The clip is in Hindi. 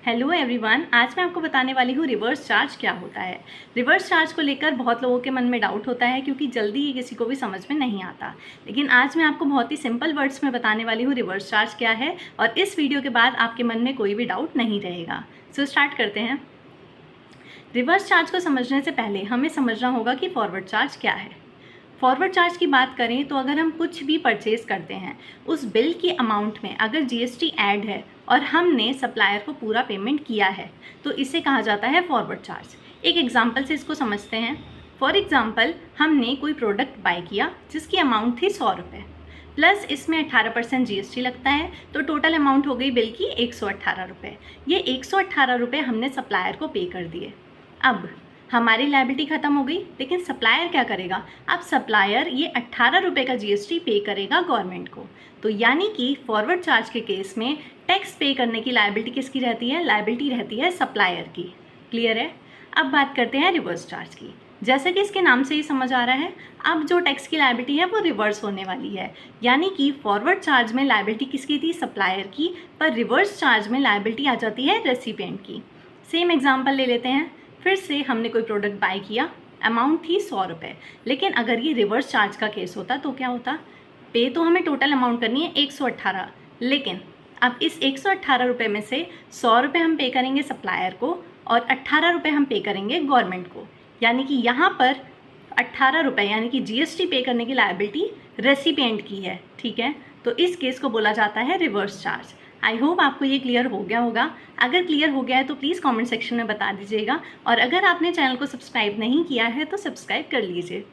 हेलो एवरीवन, आज मैं आपको बताने वाली हूँ रिवर्स चार्ज क्या होता है। रिवर्स चार्ज को लेकर बहुत लोगों के मन में डाउट होता है क्योंकि जल्दी ही किसी को भी समझ में नहीं आता। लेकिन आज मैं आपको बहुत ही सिंपल वर्ड्स में बताने वाली हूँ रिवर्स चार्ज क्या है, और इस वीडियो के बाद आपके मन में कोई भी डाउट नहीं रहेगा। सो स्टार्ट करते हैं। रिवर्स चार्ज को समझने से पहले हमें समझना होगा कि फॉरवर्ड चार्ज क्या है। फॉरवर्ड चार्ज की बात करें तो अगर हम कुछ भी परचेज करते हैं, उस बिल की अमाउंट में अगर जीएसटी ऐड है और हमने सप्लायर को पूरा पेमेंट किया है तो इसे कहा जाता है फॉरवर्ड चार्ज। एक एग्जांपल से इसको समझते हैं। फॉर एग्जांपल, हमने कोई प्रोडक्ट बाय किया जिसकी अमाउंट थी 100 रुपये, प्लस इसमें 18% जीएसटी लगता है, तो टोटल अमाउंट हो गई बिल की 118 रुपये। ये 118 रुपये हमने सप्लायर को पे कर दिए। अब हमारी लायबिलिटी ख़त्म हो गई, लेकिन सप्लायर क्या करेगा? अब सप्लायर ये 18 रुपये का जीएसटी पे करेगा गवर्नमेंट को। तो यानी कि फॉरवर्ड चार्ज के केस में टैक्स पे करने की लायबिलिटी किसकी रहती है? लायबिलिटी रहती है सप्लायर की। क्लियर है? अब बात करते हैं रिवर्स चार्ज की। जैसे कि इसके नाम से ही समझ आ रहा है, अब जो टैक्स की लायबिलिटी है वो रिवर्स होने वाली है। यानी कि फॉरवर्ड चार्ज में लायबिलिटी किसकी थी? सप्लायर की, पर रिवर्स चार्ज में लायबिलिटी आ जाती है रेसिपिएंट की। सेम एग्जाम्पल ले लेते हैं। फिर से हमने कोई प्रोडक्ट बाय किया, अमाउंट थी 100 रुपये, लेकिन अगर ये रिवर्स चार्ज का केस होता तो क्या होता? पे तो हमें टोटल अमाउंट करनी है 118, लेकिन अब इस 118 रुपये में से 100 रुपये हम पे करेंगे सप्लायर को और 18 रुपये हम पे करेंगे गवर्नमेंट को। यानी कि यहाँ पर 18 रुपये यानी कि जीएसटी पे करने की लायबिलिटी रेसिपिएंट की है। ठीक है, तो इस केस को बोला जाता है रिवर्स चार्ज। आई होप आपको ये क्लियर हो गया होगा। अगर क्लियर हो गया है तो प्लीज़ कमेंट सेक्शन में बता दीजिएगा, और अगर आपने चैनल को सब्सक्राइब नहीं किया है तो सब्सक्राइब कर लीजिए।